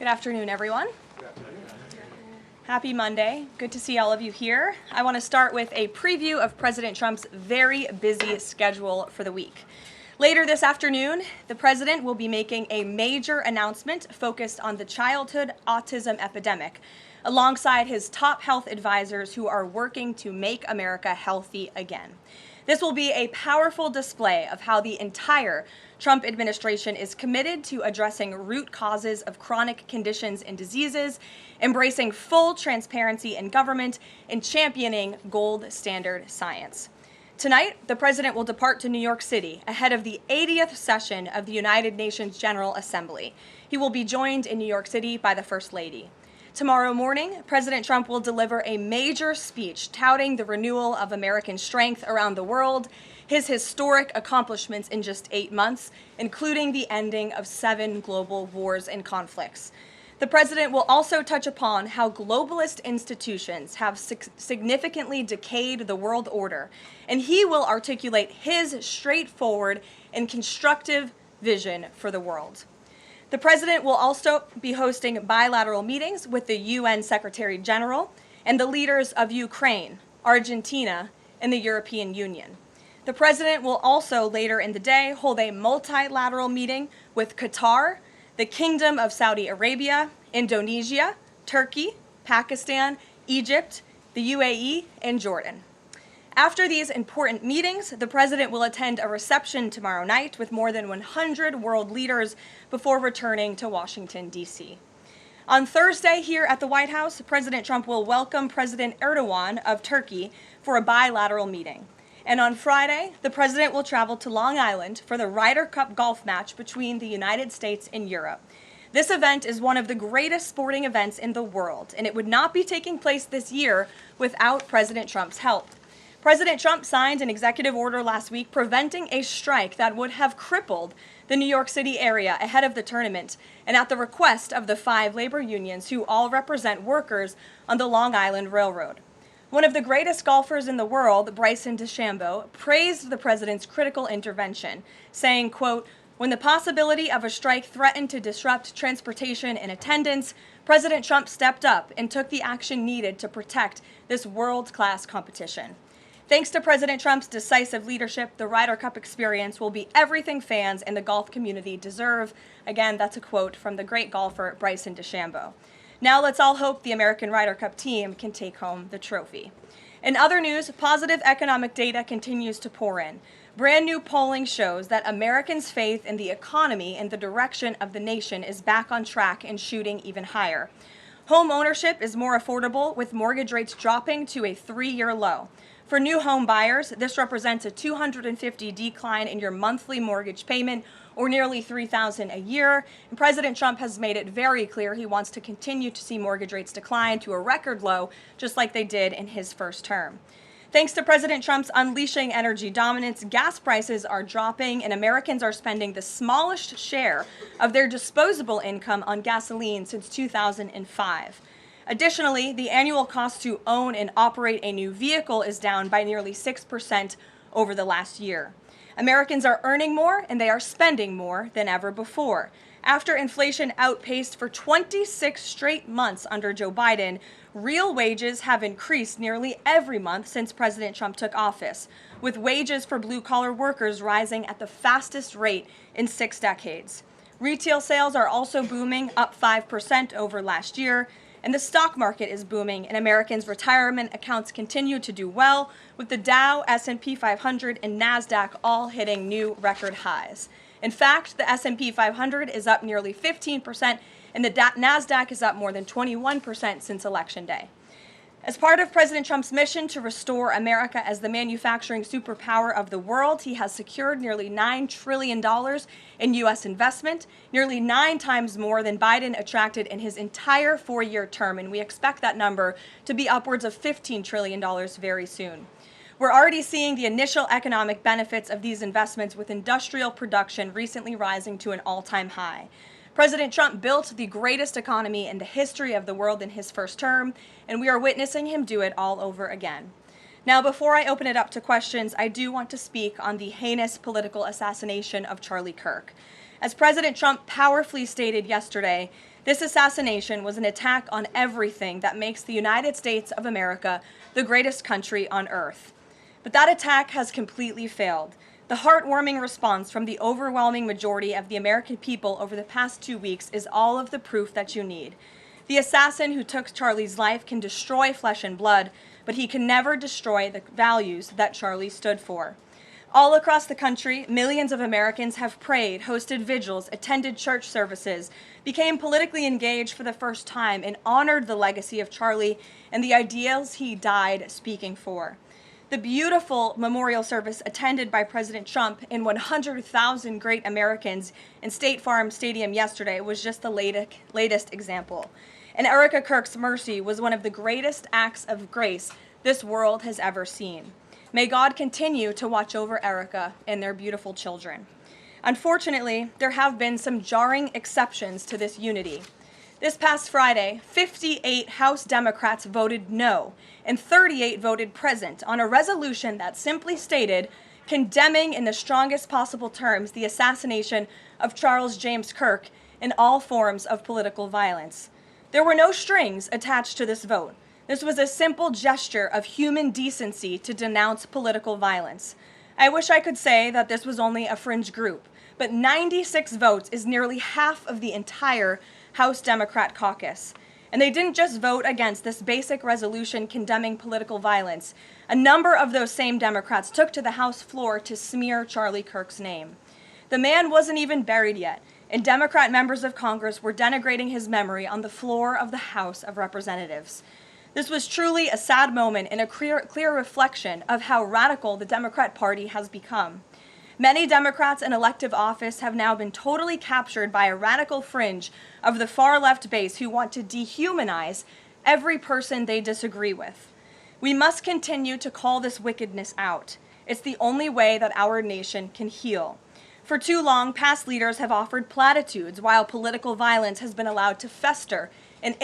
Good afternoon, everyone. Happy Monday. Good to see all of you here. I want to start with a preview of President Trump's very busy schedule for the week. Later this afternoon, the president will be making a major announcement focused on the childhood autism epidemic, alongside his top health advisors who are working to make America healthy again. This will be a powerful display of how the entire Trump administration is committed to addressing root causes of chronic conditions and diseases, embracing full transparency in government, and championing gold standard science. Tonight, the president will depart to New York City ahead of the 80th session of the United Nations General Assembly. He will be joined in New York City by the First Lady. Tomorrow morning, President Trump will deliver a major speech touting the renewal of American strength around the world, his historic accomplishments in just 8 months, including the ending of 7 global wars and conflicts. The president will also touch upon how globalist institutions have significantly decayed the world order, and he will articulate his straightforward and constructive vision for the world. The president will also be hosting bilateral meetings with the UN Secretary General and the leaders of Ukraine, Argentina, and the European Union. The president will also later in the day hold a multilateral meeting with Qatar, the Kingdom of Saudi Arabia, Indonesia, Turkey, Pakistan, Egypt, the UAE, and Jordan. After these important meetings, the president will attend a reception tomorrow night with more than 100 world leaders before returning to Washington, D.C. On Thursday here at the White House, President Trump will welcome President Erdogan of Turkey for a bilateral meeting. And on Friday, the president will travel to Long Island for the Ryder Cup golf match between the United States and Europe. This event is one of the greatest sporting events in the world, and it would not be taking place this year without President Trump's help. President Trump signed an executive order last week preventing a strike that would have crippled the New York City area ahead of the tournament, and at the request of the 5 labor unions who all represent workers on the Long Island Railroad. One of the greatest golfers in the world, Bryson DeChambeau, praised the president's critical intervention, saying, quote, "When the possibility of a strike threatened to disrupt transportation and attendance, President Trump stepped up and took the action needed to protect this world-class competition." Thanks to President Trump's decisive leadership, the Ryder Cup experience will be everything fans and the golf community deserve. Again, that's a quote from the great golfer Bryson DeChambeau. Now let's all hope the American Ryder Cup team can take home the trophy. In other news, positive economic data continues to pour in. Brand new polling shows that Americans' faith in the economy and the direction of the nation is back on track and shooting even higher. Home ownership is more affordable, with mortgage rates dropping to a 3-year low. For new home buyers, this represents a $250 decline in your monthly mortgage payment, or nearly $3,000 a year. And President Trump has made it very clear he wants to continue to see mortgage rates decline to a record low, just like they did in his first term. Thanks to President Trump's unleashing energy dominance, gas prices are dropping, and Americans are spending the smallest share of their disposable income on gasoline since 2005. Additionally, the annual cost to own and operate a new vehicle is down by nearly 6% over the last year. Americans are earning more and they are spending more than ever before. After inflation outpaced for 26 straight months under Joe Biden, real wages have increased nearly every month since President Trump took office, with wages for blue-collar workers rising at the fastest rate in 6 decades. Retail sales are also booming, up 5% over last year. And the stock market is booming, and Americans' retirement accounts continue to do well, with the Dow, S&P 500, and NASDAQ all hitting new record highs. In fact, the S&P 500 is up nearly 15%, and the NASDAQ is up more than 21% since Election Day. As part of President Trump's mission to restore America as the manufacturing superpower of the world, he has secured nearly $9 trillion in U.S. investment, nearly 9 times more than Biden attracted in his entire 4-year term, and we expect that number to be upwards of $15 trillion very soon. We're already seeing the initial economic benefits of these investments, with industrial production recently rising to an all-time high. President Trump built the greatest economy in the history of the world in his first term, and we are witnessing him do it all over again. Now, before I open it up to questions, I do want to speak on the heinous political assassination of Charlie Kirk. As President Trump powerfully stated yesterday, This assassination was an attack on everything that makes the United States of America the greatest country on earth. But that attack has completely failed. The heartwarming response from the overwhelming majority of the American people over the past 2 weeks is all of the proof that you need. The assassin who took Charlie's life can destroy flesh and blood, but he can never destroy the values that Charlie stood for. All across the country, millions of Americans have prayed, hosted vigils, attended church services, became politically engaged for the first time, and honored the legacy of Charlie and the ideals he died speaking for. The beautiful memorial service attended by President Trump and 100,000 great Americans in State Farm Stadium yesterday was just the latest example. And Erica Kirk's mercy was one of the greatest acts of grace this world has ever seen. May God continue to watch over Erica and their beautiful children. Unfortunately, there have been some jarring exceptions to this unity. This past Friday, 58 House Democrats voted no, and 38 voted present on a resolution that simply stated, condemning in the strongest possible terms the assassination of Charles James Kirk and all forms of political violence. There were no strings attached to this vote. This was a simple gesture of human decency to denounce political violence. I wish I could say that this was only a fringe group, but 96 votes is nearly half of the entire House Democrat caucus. And they didn't just vote against this basic resolution condemning political violence. A number of those same Democrats took to the House floor to smear Charlie Kirk's name. The man wasn't even buried yet, and Democrat members of Congress were denigrating his memory on the floor of the House of Representatives. This was truly a sad moment and a clear reflection of how radical the Democrat Party has become. Many Democrats in elective office have now been totally captured by a radical fringe of the far-left base who want to dehumanize every person they disagree with. We must continue to call this wickedness out. It's the only way that our nation can heal. For too long, past leaders have offered platitudes while political violence has been allowed to fester and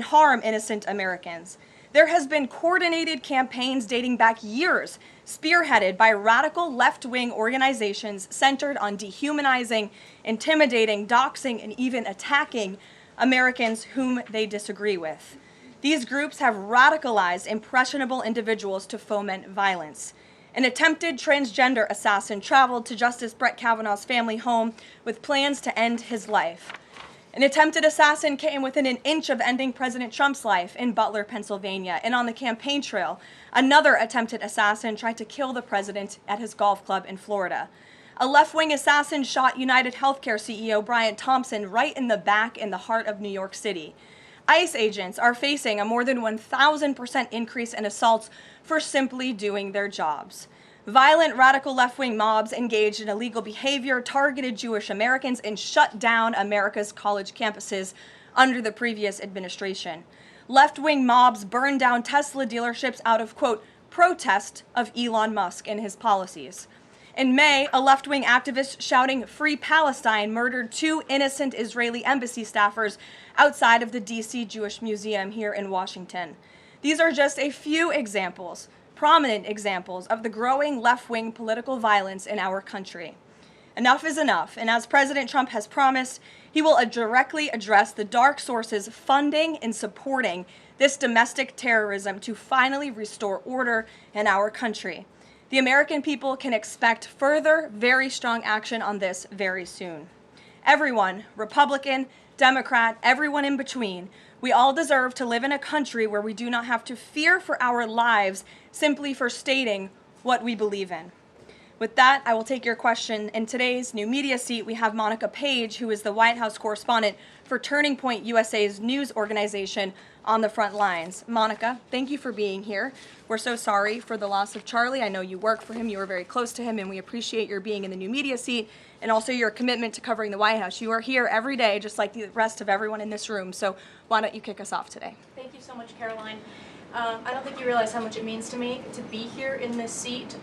harm innocent Americans. There has been coordinated campaigns dating back years, spearheaded by radical left-wing organizations centered on dehumanizing, intimidating, doxing, and even attacking Americans whom they disagree with. These groups have radicalized impressionable individuals to foment violence. An attempted transgender assassin traveled to Justice Brett Kavanaugh's family home with plans to end his life. An attempted assassin came within an inch of ending President Trump's life in Butler, Pennsylvania, and on the campaign trail, another attempted assassin tried to kill the president at his golf club in Florida. A left-wing assassin shot United Healthcare CEO Brian Thompson right in the back in the heart of New York City. ICE agents are facing a more than 1,000% increase in assaults for simply doing their jobs. Violent radical left-wing mobs engaged in illegal behavior, targeted Jewish Americans, and shut down America's college campuses under the previous administration. Left-wing mobs burned down Tesla dealerships out of, quote, protest of Elon Musk and his policies. In May, a left-wing activist shouting "Free Palestine" murdered 2 innocent Israeli embassy staffers outside of the D.C. Jewish Museum here in Washington. These are just a few examples, prominent examples, of the growing left-wing political violence in our country. Enough is enough, and as President Trump has promised, he will directly address the dark sources funding and supporting this domestic terrorism to finally restore order in our country. The American people can expect further, very strong action on this very soon. Everyone, Republican, Democrat, everyone in between, we all deserve to live in a country where we do not have to fear for our lives simply for stating what we believe in. With that, I will take your question. In today's new media seat, we have Monica Page, who is the White House correspondent for Turning Point USA's news organization, on the front lines. Monica, thank you for being here. We're so sorry for the loss of Charlie. I know you work for him, you were very close to him, and we appreciate your being in the new media seat and also your commitment to covering the White House. You are here every day, just like the rest of everyone in this room, so why don't you kick us off today? Thank you so much, Caroline. I don't think you realize how much it means to me to be here in this seat,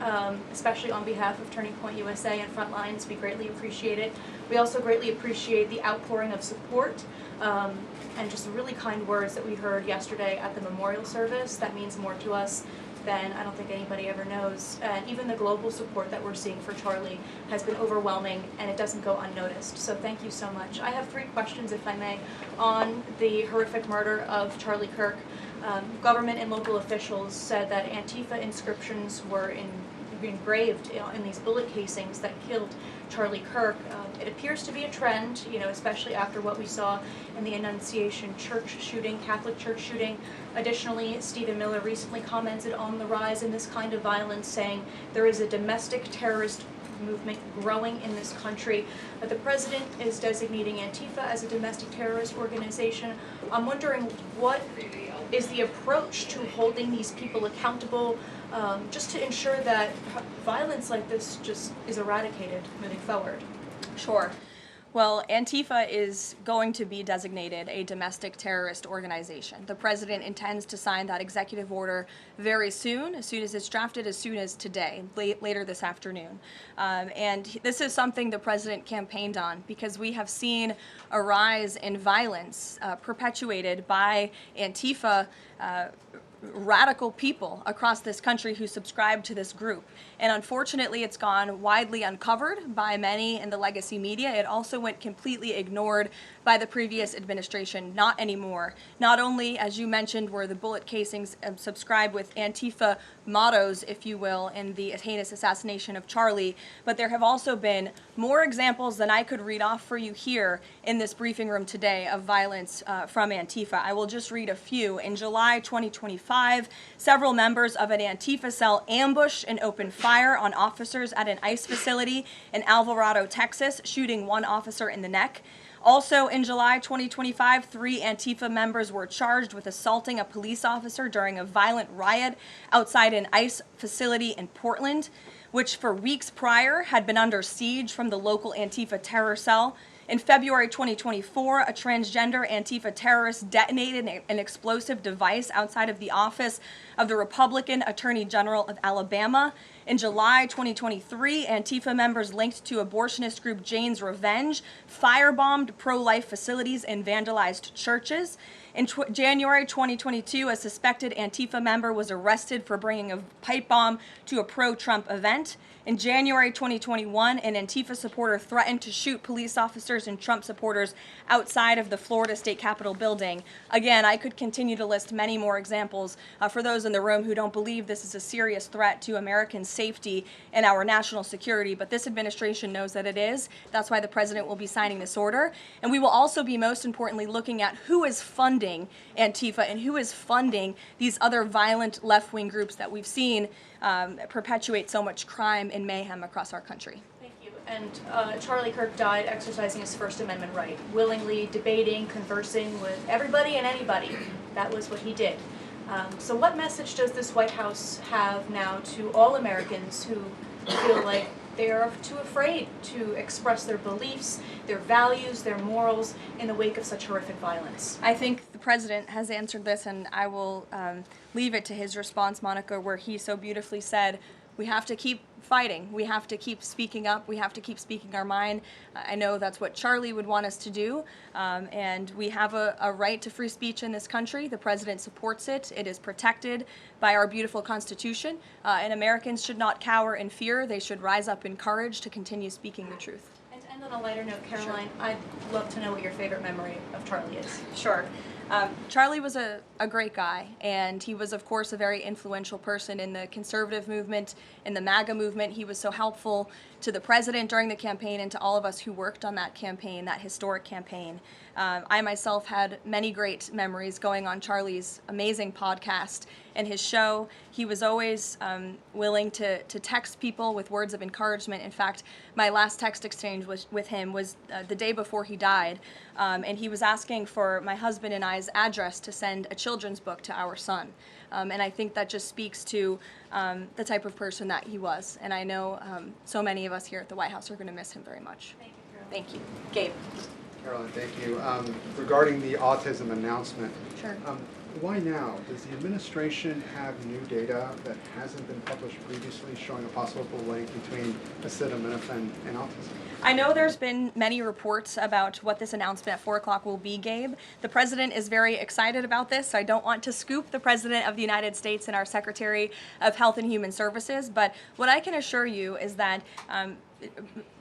especially on behalf of Turning Point USA and Frontlines. We greatly appreciate it. We also greatly appreciate the outpouring of support and just the really kind words that we heard yesterday at the memorial service. That means more to us been, I don't think anybody ever knows. And even the global support that we're seeing for Charlie has been overwhelming, and it doesn't go unnoticed. So thank you so much. I have 3 questions, if I may, on the horrific murder of Charlie Kirk. Government and local officials said that Antifa inscriptions were engraved in these bullet casings that killed Charlie Kirk. It appears to be a trend, especially after what we saw in the Annunciation Church shooting, Catholic Church shooting. Additionally, Stephen Miller recently commented on the rise in this kind of violence, saying there is a domestic terrorist movement growing in this country. The president is designating Antifa as a domestic terrorist organization. I'm wondering, what is the approach to holding these people accountable, just to ensure that violence like this just is eradicated moving forward? Sure. Well, Antifa is going to be designated a domestic terrorist organization. The president intends to sign that executive order very soon as it's drafted, as soon as today, later this afternoon. And this is something the president campaigned on, because we have seen a rise in violence perpetuated by Antifa radical people across this country who subscribe to this group. And unfortunately, it's gone widely uncovered by many in the legacy media. It also went completely ignored by the previous administration. Not anymore. Not only, as you mentioned, were the bullet casings subscribed with Antifa mottos, if you will, in the heinous assassination of Charlie, but there have also been more examples than I could read off for you here in this briefing room today of violence from Antifa. I will just read a few. In July 2025, several members of an Antifa cell ambushed and opened fire on officers at an ICE facility in Alvarado, Texas, shooting one officer in the neck. Also in July 2025, 3 Antifa members were charged with assaulting a police officer during a violent riot outside an ICE facility in Portland, which for weeks prior had been under siege from the local Antifa terror cell. In February 2024, a transgender Antifa terrorist detonated an explosive device outside of the office of the Republican Attorney General of Alabama. In July 2023, Antifa members linked to abortionist group Jane's Revenge firebombed pro-life facilities and vandalized churches. In January 2022, a suspected Antifa member was arrested for bringing a pipe bomb to a pro-Trump event. In January 2021, an Antifa supporter threatened to shoot police officers and Trump supporters outside of the Florida State Capitol building. Again, I could continue to list many more examples for those in the room who don't believe this is a serious threat to American safety and our national security, but this administration knows that it is. That's why the president will be signing this order. And we will also be, most importantly, looking at who is funding Antifa and who is funding these other violent left-wing groups that we've seen perpetuate so much crime and mayhem across our country. Thank you. And Charlie Kirk died exercising his First Amendment right, willingly debating, conversing with everybody and anybody. That was what he did. So what message does this White House have now to all Americans who feel like they are too afraid to express their beliefs, their values, their morals in the wake of such horrific violence? I think the president has answered this, and I will leave it to his response, Monica, where he so beautifully said, we have to keep fighting. We have to keep speaking up. We have to keep speaking our mind. I know that's what Charlie would want us to do, and we have a right to free speech in this country. The president supports it. It is protected by our beautiful Constitution, and Americans should not cower in fear. They should rise up in courage to continue speaking the truth. And to end on a lighter note, Karoline, sure. I'd love to know what your favorite memory of Charlie is. Sure. Charlie was a great guy, and he was, of course, a very influential person in the conservative movement, in the MAGA movement. He was so helpful to the president during the campaign and to all of us who worked on that campaign, that historic campaign. I myself had many great memories going on Charlie's amazing podcast and his show. He was always willing to text people with words of encouragement. In fact, my last text exchange with him was the day before he died, and he was asking for my husband and I's address to send a children's book to our son. And I think that just speaks to the type of person that he was. And I know so many of us here at the White House are going to miss him very much. Thank you, Carol. Thank you. Gabe. Caroline, thank you. Regarding the autism announcement, Sure. Why now? Does the administration have new data that hasn't been published previously showing a possible link between acetaminophen and autism? I know there's been many reports about what this announcement at 4 o'clock will be, Gabe. The president is very excited about this, so I don't want to scoop the president of the United States and our Secretary of Health and Human Services, but what I can assure you is that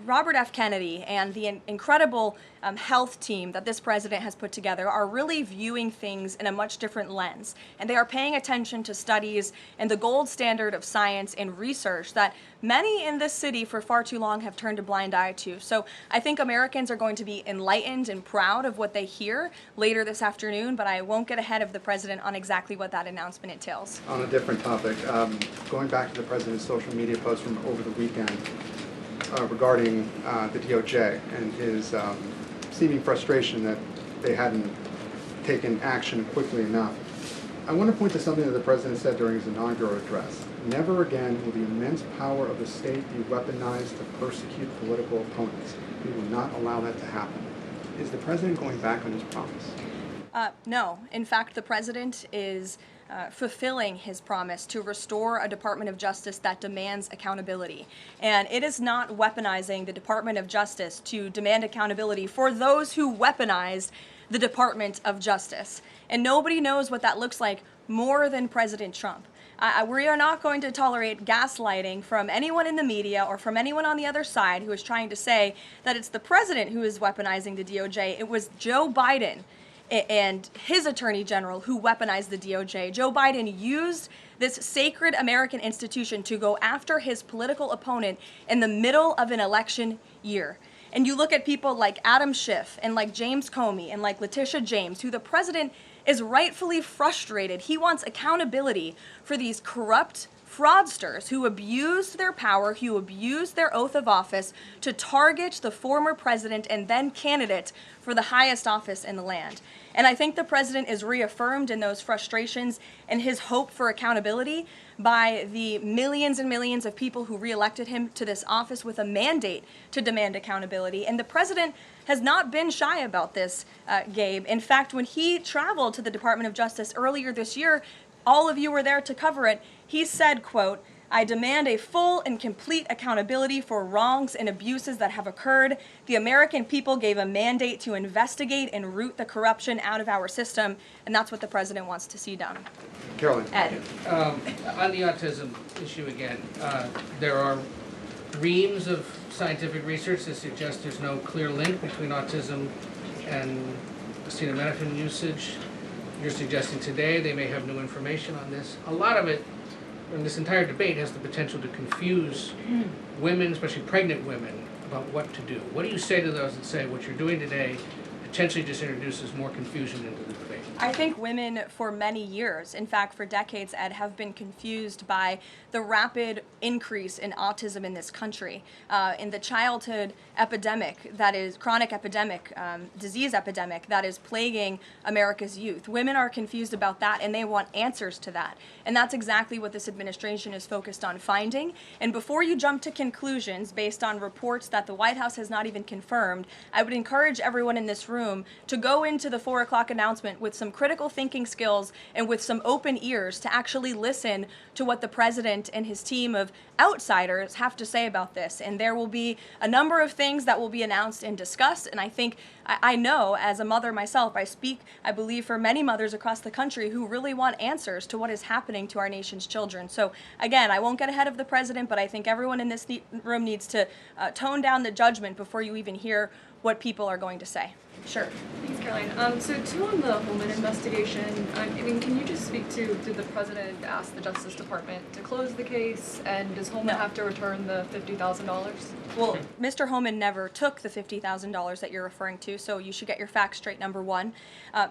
Robert F. Kennedy and the incredible health team that this president has put together are really viewing things in a much different lens. And they are paying attention to studies and the gold standard of science and research that many in this city for far too long have turned a blind eye to. So I think Americans are going to be enlightened and proud of what they hear later this afternoon, but I won't get ahead of the president on exactly what that announcement entails. On a different topic, going back to the president's social media post from over the weekend, regarding the DOJ and his seeming frustration that they hadn't taken action quickly enough. I want to point to something that the president said during his inaugural address. Never again will the immense power of the state be weaponized to persecute political opponents. We will not allow that to happen. Is the president going back on his promise? No. In fact, the president is fulfilling his promise to restore a Department of Justice that demands accountability. And it is not weaponizing the Department of Justice to demand accountability for those who weaponized the Department of Justice. And nobody knows what that looks like more than President Trump. We are not going to tolerate gaslighting from anyone in the media or from anyone on the other side who is trying to say that it's the president who is weaponizing the DOJ. It was Joe Biden and his attorney general who weaponized the DOJ. Joe Biden used this sacred American institution to go after his political opponent in the middle of an election year. And you look at people like Adam Schiff and like James Comey and like Letitia James, who the president is rightfully frustrated. He wants accountability for these corrupt fraudsters who abused their power, who abused their oath of office to target the former president and then candidate for the highest office in the land. And I think the president is reaffirmed in those frustrations and his hope for accountability by the millions and millions of people who reelected him to this office with a mandate to demand accountability. And the president has not been shy about this, Gabe. In fact, when he traveled to the Department of Justice earlier this year, all of you were there to cover it. He said, quote, "I demand a full and complete accountability for wrongs and abuses that have occurred. The American people gave a mandate to investigate and root the corruption out of our system," and that's what the president wants to see done. Caroline. Ed. On the autism issue again, there are reams of scientific research that suggests there's no clear link between autism and acetaminophen usage. You're suggesting today they may have new information on this. A lot of it, and this entire debate, has the potential to confuse women, especially pregnant women, about what to do. What do you say to those that say what you're doing today potentially just introduces more confusion into the debate? I think women for many years, in fact for decades, Ed, have been confused by the rapid increase in autism in this country, in the childhood epidemic that is, chronic epidemic, disease epidemic that is plaguing America's youth. Women are confused about that and they want answers to that. And that's exactly what this administration is focused on finding. And before you jump to conclusions based on reports that the White House has not even confirmed, I would encourage everyone in this room to go into the 4 o'clock announcement with some critical thinking skills and with some open ears to actually listen to what the president and his team of outsiders have to say about this. And there will be a number of things that will be announced and discussed. And I think, I know as a mother myself, I speak, I believe, for many mothers across the country who really want answers to what is happening to our nation's children. So again, I won't get ahead of the president, but I think everyone in this room needs to tone down the judgment before you even hear what people are going to say. Sure. Thanks, Caroline. So too on the Holman investigation, I mean, can you just speak to, did the president ask the Justice Department to close the case, and does Holman have to return the $50,000? Well, Mr. Holman never took the $50,000 that you're referring to, so you should get your facts straight, number one.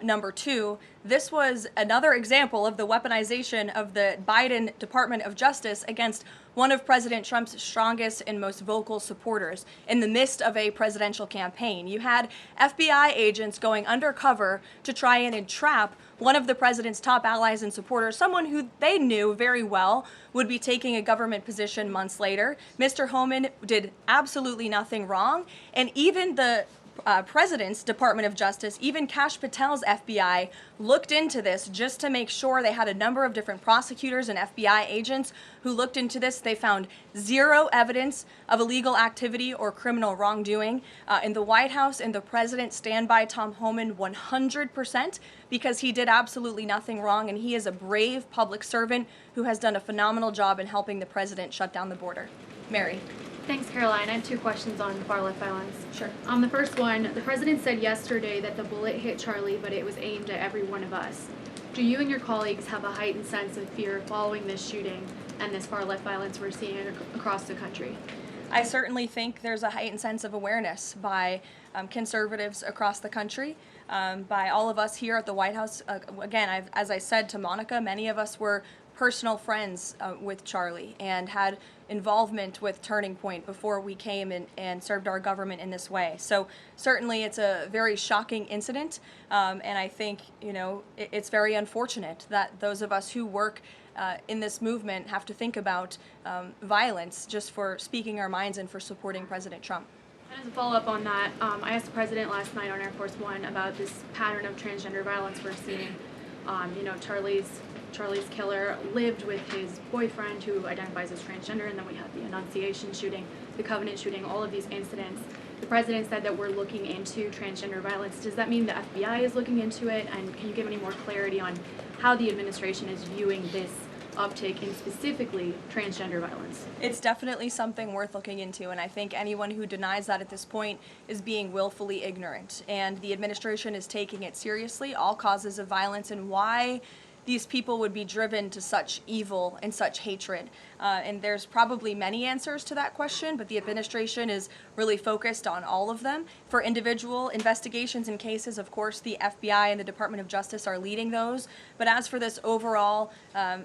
Number two, this was another example of the weaponization of the Biden Department of Justice against one of President Trump's strongest and most vocal supporters in the midst of a presidential campaign. You had FBI agents going undercover to try and entrap one of the president's top allies and supporters, someone who they knew very well would be taking a government position months later. Mr. Holman did absolutely nothing wrong, and even the president's Department of Justice, even Kash Patel's FBI, looked into this just to make sure. They had a number of different prosecutors and FBI agents who looked into this. They found zero evidence of illegal activity or criminal wrongdoing in the White House, and the president stand by Tom Homan 100% because he did absolutely nothing wrong, and he is a brave public servant who has done a phenomenal job in helping the president shut down the border. Mary. Thanks, Caroline. I have two questions on far-left violence. Sure. The first one, the president said yesterday that the bullet hit Charlie, but it was aimed at every one of us. Do you and your colleagues have a heightened sense of fear following this shooting and this far-left violence we're seeing across the country? I certainly think there's a heightened sense of awareness by conservatives across the country, by all of us here at the White House. Again, as I said to Monica, many of us were personal friends with Charlie and had involvement with Turning Point before we came and served our government in this way. So certainly it's a very shocking incident, and I think, you know, it's very unfortunate that those of us who work in this movement have to think about violence just for speaking our minds and for supporting President Trump. And as a follow-up on that, I asked the president last night on Air Force One about this pattern of transgender violence we're seeing. You know, Charlie's killer lived with his boyfriend who identifies as transgender, and then we had the Annunciation shooting, the Covenant shooting, all of these incidents. The president said that we're looking into transgender violence. Does that mean the FBI is looking into it? And can you give any more clarity on how the administration is viewing this uptick in specifically transgender violence? It's definitely something worth looking into, and I think anyone who denies that at this point is being willfully ignorant. And the administration is taking it seriously, all causes of violence, and why these people would be driven to such evil and such hatred. And there's probably many answers to that question, but the administration is really focused on all of them. For individual investigations and cases, of course, the FBI and the Department of Justice are leading those. But as for this overall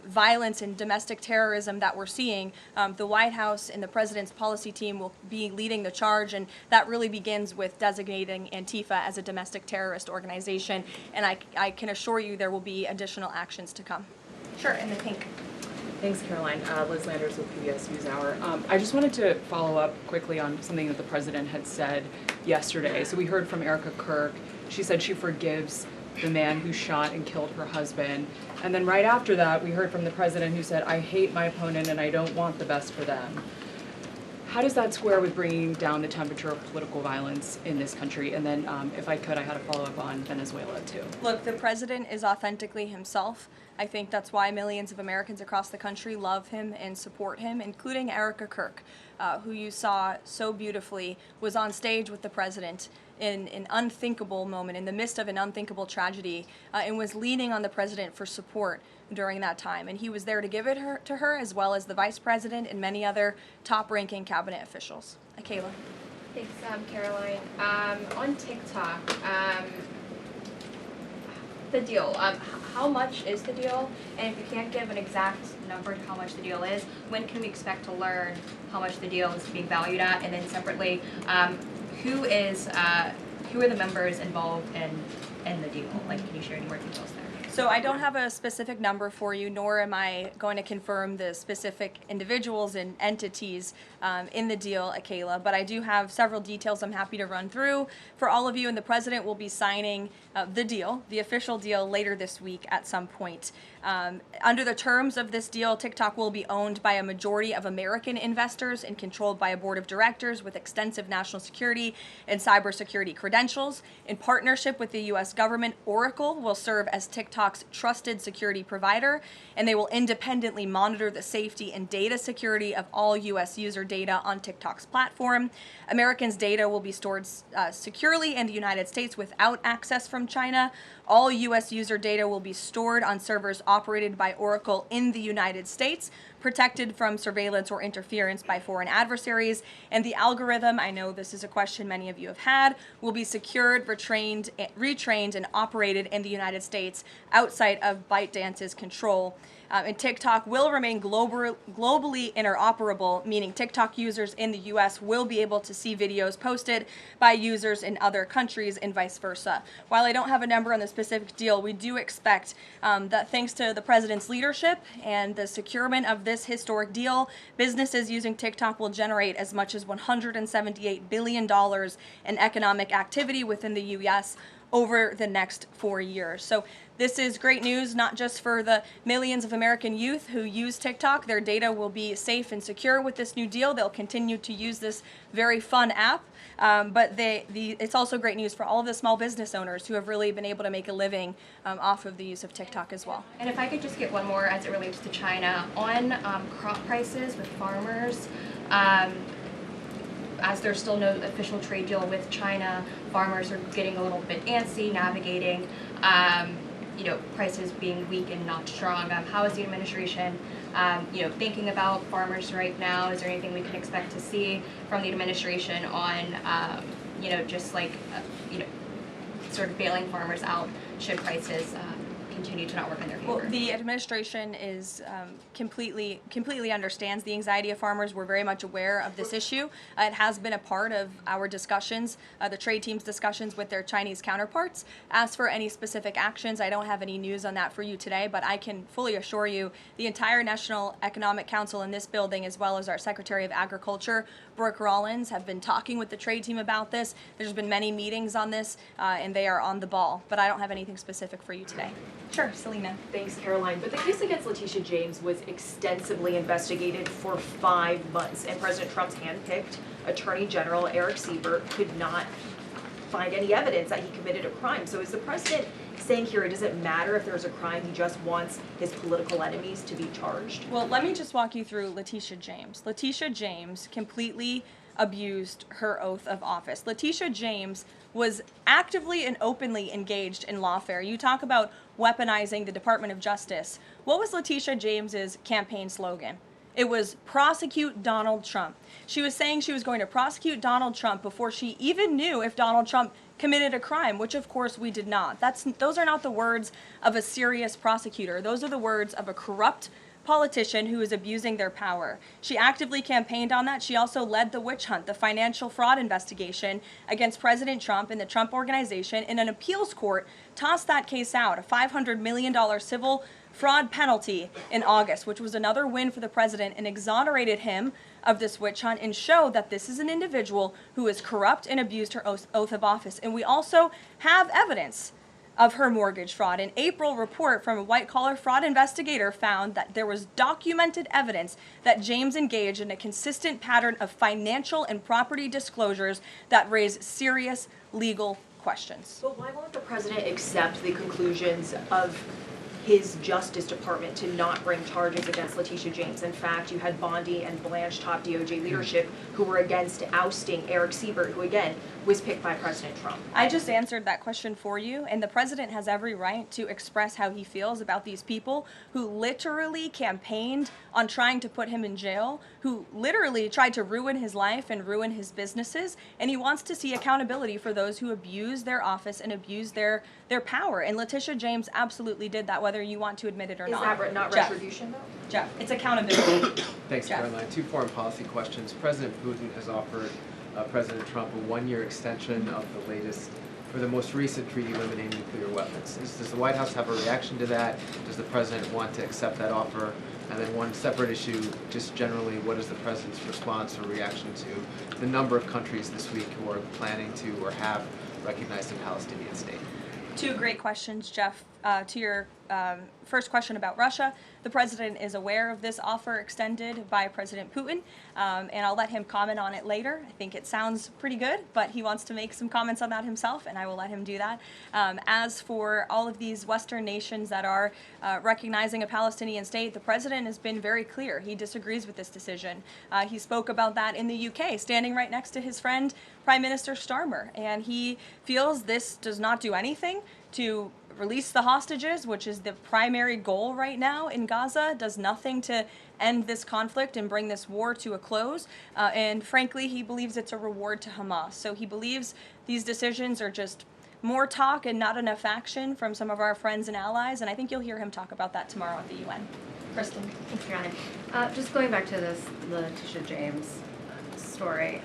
violence and domestic terrorism that we're seeing, the White House and the president's policy team will be leading the charge, and that really begins with designating Antifa as a domestic terrorist organization. And I can assure you there will be additional actions to come. Sure, in the pink. Thanks, Caroline. Liz Landers with PBS NewsHour. I just wanted to follow up quickly on something that the president had said yesterday. So we heard from Erica Kirk. She said she forgives the man who shot and killed her husband. And then right after that, we heard from the president who said, I hate my opponent and I don't want the best for them. How does that square with bringing down the temperature of political violence in this country? And then, if I could, I had a follow-up on Venezuela, too. Look, the president is authentically himself. I think that's why millions of Americans across the country love him and support him, including Erica Kirk, who you saw so beautifully was on stage with the president in an unthinkable moment, in the midst of an unthinkable tragedy, and was leaning on the president for support during that time. And he was there to give it to her, as well as the vice president and many other top-ranking cabinet officials. Kayla. Thanks, Caroline. On TikTok, the deal. How much is the deal? And if you can't give an exact number to how much the deal is, when can we expect to learn how much the deal is being valued at? And then separately, who are the members involved in the deal? Like, can you share any more details there? So I don't have a specific number for you, nor am I going to confirm the specific individuals and entities in the deal, Kayla, but I do have several details I'm happy to run through for all of you, and the president will be signing the deal, the official deal, later this week at some point. Under the terms of this deal, TikTok will be owned by a majority of American investors and controlled by a board of directors with extensive national security and cybersecurity credentials. In partnership with the U.S. government, Oracle will serve as TikTok's trusted security provider, and they will independently monitor the safety and data security of all U.S. user data on TikTok's platform. Americans' data will be stored securely in the United States without access from China. All U.S. user data will be stored on servers operated by Oracle in the United States, protected from surveillance or interference by foreign adversaries. And the algorithm, I know this is a question many of you have had, will be secured, retrained, and operated in the United States outside of ByteDance's control. And TikTok will remain globally interoperable, meaning TikTok users in the U.S. will be able to see videos posted by users in other countries and vice versa. While I don't have a number on the specific deal, we do expect that thanks to the president's leadership and the securement of this historic deal, businesses using TikTok will generate as much as $178 billion in economic activity within the U.S. over the next 4 years. So this is great news, not just for the millions of American youth who use TikTok. Their data will be safe and secure with this new deal. They'll continue to use this very fun app. But it's also great news for all of the small business owners who have really been able to make a living off of the use of TikTok as well. And if I could just get one more as it relates to China, on crop prices with farmers, as there's still no official trade deal with China, farmers are getting a little bit antsy navigating, prices being weak and not strong. How is the administration, thinking about farmers right now? Is there anything we can expect to see from the administration on, sort of bailing farmers out should prices continue to not work in their favor? Well, the administration is completely understands the anxiety of farmers. We're very much aware of this issue. It has been a part of our discussions, the trade team's discussions with their Chinese counterparts. As for any specific actions, I don't have any news on that for you today, but I can fully assure you the entire National Economic Council in this building, as well as our Secretary of Agriculture, Brooke Rollins, have been talking with the trade team about this. There's been many meetings on this, and they are on the ball, but I don't have anything specific for you today. Sure, Selena. Thanks, Caroline. But the case against Letitia James was extensively investigated for 5 months, and President Trump's handpicked Attorney General Eric Sept could not find any evidence that he committed a crime. So is the president saying here it doesn't matter if there's a crime, he just wants his political enemies to be charged? Well, let me just walk you through Letitia James. Letitia James completely abused her oath of office. Letitia James was actively and openly engaged in lawfare. You talk about weaponizing the Department of Justice. What was Letitia James's campaign slogan? It was prosecute Donald Trump. She was saying she was going to prosecute Donald Trump before she even knew if Donald Trump committed a crime, which of course we did not. Those are not the words of a serious prosecutor. Those are the words of a corrupt politician who is abusing their power. She actively campaigned on that. She also led the witch hunt, the financial fraud investigation against President Trump and the Trump Organization, and an appeals court tossed that case out, a $500 million civil fraud penalty in August, which was another win for the president and exonerated him of this witch hunt and showed that this is an individual who is corrupt and abused her oath of office. And we also have evidence of her mortgage fraud. An April report from a white-collar fraud investigator found that there was documented evidence that James engaged in a consistent pattern of financial and property disclosures that raise serious legal questions. But why won't the president accept the conclusions of his Justice Department to not bring charges against Letitia James? In fact, you had Bondi and Blanche top DOJ leadership who were against ousting Eric Sept, who again was picked by President Trump. I just answered that question for you, and the president has every right to express how he feels about these people who literally campaigned on trying to put him in jail, who literally tried to ruin his life and ruin his businesses, and he wants to see accountability for those who abuse their office and abuse their power. And Letitia James absolutely did that, whether you want to admit it or not. Is that not Jeff. retribution, though? Jeff, it's accountability. Thanks, Jeff. Caroline. 2 foreign policy questions. President Putin has offered President Trump a 1-year extension of the most recent treaty limiting nuclear weapons. Does the White House have a reaction to that? Does the president want to accept that offer? And then one separate issue, just generally, what is the president's response or reaction to the number of countries this week who are planning to or have recognized a Palestinian state? 2 great questions, Jeff. To your first question about Russia, the president is aware of this offer extended by President Putin, and I'll let him comment on it later. I think it sounds pretty good, but he wants to make some comments on that himself, and I will let him do that. As for all of these Western nations that are recognizing a Palestinian state, the president has been very clear. He disagrees with this decision. He spoke about that in the UK, standing right next to his friend, Prime Minister Starmer, and he feels this does not do anything to release the hostages, which is the primary goal right now in Gaza, does nothing to end this conflict and bring this war to a close. And frankly, he believes it's a reward to Hamas. So he believes these decisions are just more talk and not enough action from some of our friends and allies. And I think you'll hear him talk about that tomorrow at the UN. Kristen. Thanks, Caroline. Just going back to this Letitia James story.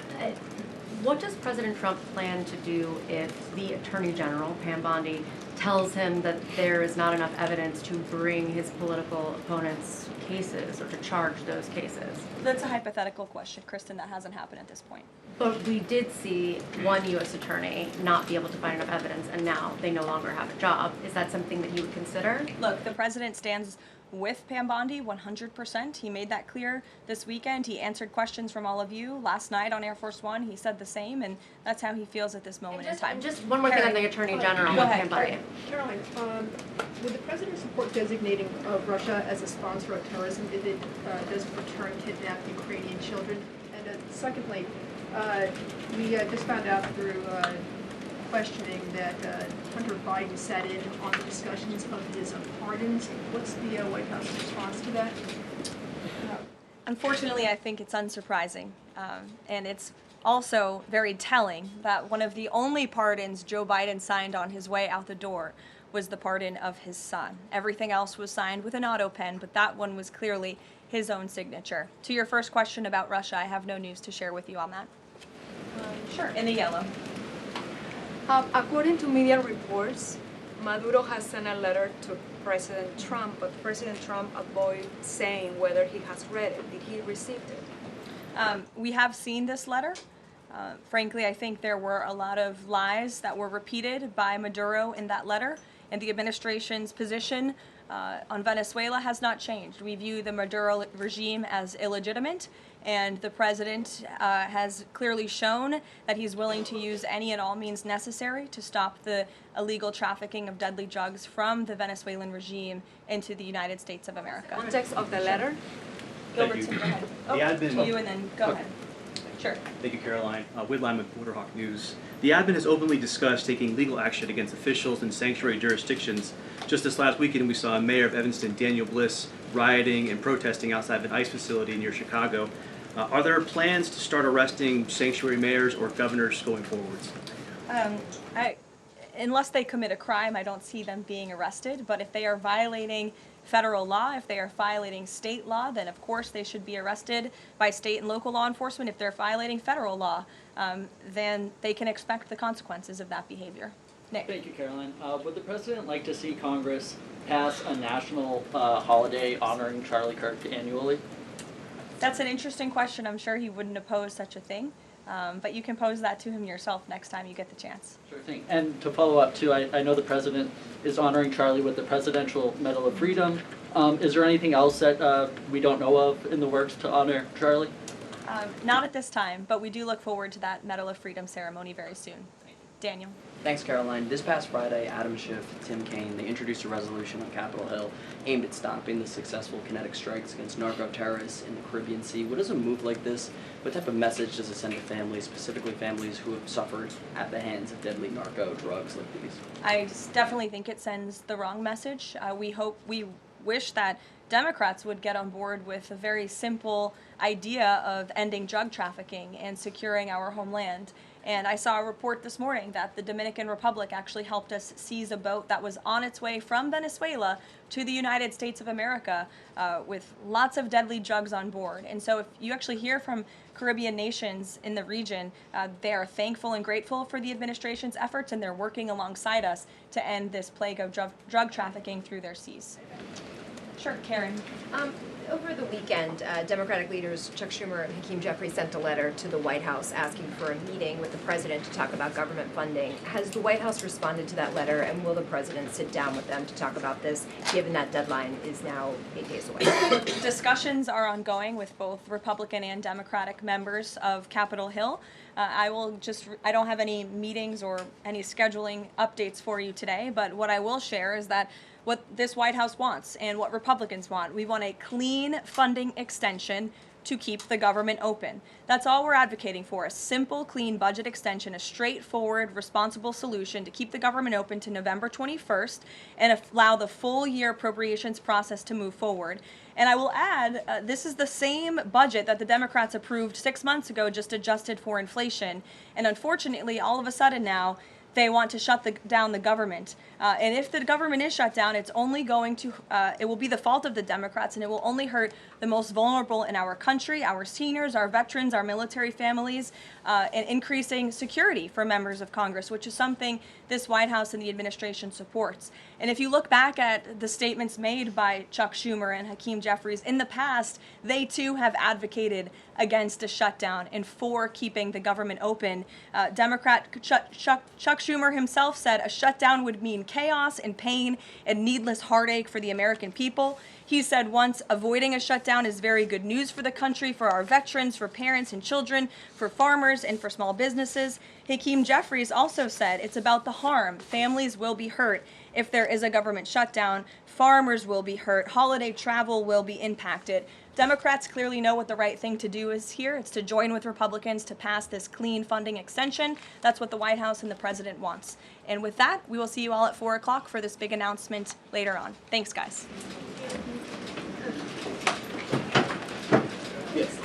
What does President Trump plan to do if the Attorney General, Pam Bondi, tells him that there is not enough evidence to bring his political opponent's cases or to charge those cases. That's a hypothetical question, Kristen. That hasn't happened at this point. But we did see one U.S. attorney not be able to find enough evidence, and now they no longer have a job. Is that something that you would consider? Look, the president stands with Pam Bondi 100%. He made that clear this weekend. He answered questions from all of you last night on Air Force One. He said the same, and that's how he feels at this moment in time. Just one more thing on the Attorney General Go with ahead. Pam Bondi. Caroline, would the president support designating Russia as a sponsor of terrorism if it doesn't return kidnapped Ukrainian children? And secondly, we just found out through questioning that Hunter Biden sat in on the discussions of his pardons. What's the White House response to that? Unfortunately, I think it's unsurprising, and it's also very telling that one of the only pardons Joe Biden signed on his way out the door was the pardon of his son. Everything else was signed with an auto pen, but that one was clearly his own signature. To your first question about Russia, I have no news to share with you on that. Sure, in the yellow. According to media reports, Maduro has sent a letter to President Trump, but President Trump avoided saying whether he has read it. Did he receive it? We have seen this letter. Frankly, I think there were a lot of lies that were repeated by Maduro in that letter, and the administration's position on Venezuela has not changed. We view the Maduro regime as illegitimate, and the president has clearly shown that he's willing to use any and all means necessary to stop the illegal trafficking of deadly drugs from the Venezuelan regime into the United States of America. Context of the letter? Gilbert, go ahead. The admin, To you and then go ahead. Sure. Thank you, Caroline. Whitline with Borderhawk News. The admin has openly discussed taking legal action against officials in sanctuary jurisdictions. Just this last weekend, we saw Mayor of Evanston, Daniel Bliss, rioting and protesting outside of an ICE facility near Chicago. Are there plans to start arresting sanctuary mayors or governors going forwards? Unless they commit a crime, I don't see them being arrested. But if they are violating federal law, if they are violating state law, then of course they should be arrested by state and local law enforcement. If they're violating federal law, then they can expect the consequences of that behavior. Nick. Thank you, Caroline. Would the president like to see Congress pass a national holiday honoring Charlie Kirk annually? That's an interesting question. I'm sure he wouldn't oppose such a thing. But you can pose that to him yourself next time you get the chance. Sure thing. And to follow up too, I know the president is honoring Charlie with the Presidential Medal of Freedom. Is there anything else that we don't know of in the works to honor Charlie? Not at this time, but we do look forward to that Medal of Freedom ceremony very soon. Daniel. Thanks, Caroline. This past Friday, Adam Schiff, Tim Kaine, they introduced a resolution on Capitol Hill aimed at stopping the successful kinetic strikes against narco-terrorists in the Caribbean Sea. What does a move like this, what type of message does it send to families, specifically families who have suffered at the hands of deadly narco drugs like these? I definitely think it sends the wrong message. We wish that Democrats would get on board with a very simple idea of ending drug trafficking and securing our homeland. And I saw a report this morning that the Dominican Republic actually helped us seize a boat that was on its way from Venezuela to the United States of America with lots of deadly drugs on board. And so if you actually hear from Caribbean nations in the region, they are thankful and grateful for the administration's efforts, and they're working alongside us to end this plague of drug trafficking through their seas. Sure, Karen. Over the weekend, Democratic leaders Chuck Schumer and Hakeem Jeffries sent a letter to the White House asking for a meeting with the president to talk about government funding. Has the White House responded to that letter, and will the president sit down with them to talk about this, given that deadline is now 8 days away? Discussions are ongoing with both Republican and Democratic members of Capitol Hill. I don't have any meetings or any scheduling updates for you today, but what I will share is that what this White House wants and what Republicans want. We want a clean funding extension to keep the government open. That's all we're advocating for, a simple, clean budget extension, a straightforward, responsible solution to keep the government open to November 21st and allow the full year appropriations process to move forward. And I will add, this is the same budget that the Democrats approved 6 months ago, just adjusted for inflation. And unfortunately, all of a sudden now, they want to shut down the government. And if the government is shut down, it's only going to, it will be the fault of the Democrats, and it will only hurt the most vulnerable in our country, our seniors, our veterans, our military families, and increasing security for members of Congress, which is something this White House and the administration supports. And if you look back at the statements made by Chuck Schumer and Hakeem Jeffries in the past, they too have advocated against a shutdown and for keeping the government open. Democrat Chuck Schumer himself said a shutdown would mean chaos and pain and needless heartache for the American people. He said once, avoiding a shutdown is very good news for the country, for our veterans, for parents and children, for farmers, and for small businesses. Hakeem Jeffries also said it's about the harm. Families will be hurt if there is a government shutdown. Farmers will be hurt. Holiday travel will be impacted. Democrats clearly know what the right thing to do is here. It's to join with Republicans to pass this clean funding extension. That's what the White House and the president wants. And with that, we will see you all at 4 o'clock for this big announcement later on. Thanks, guys.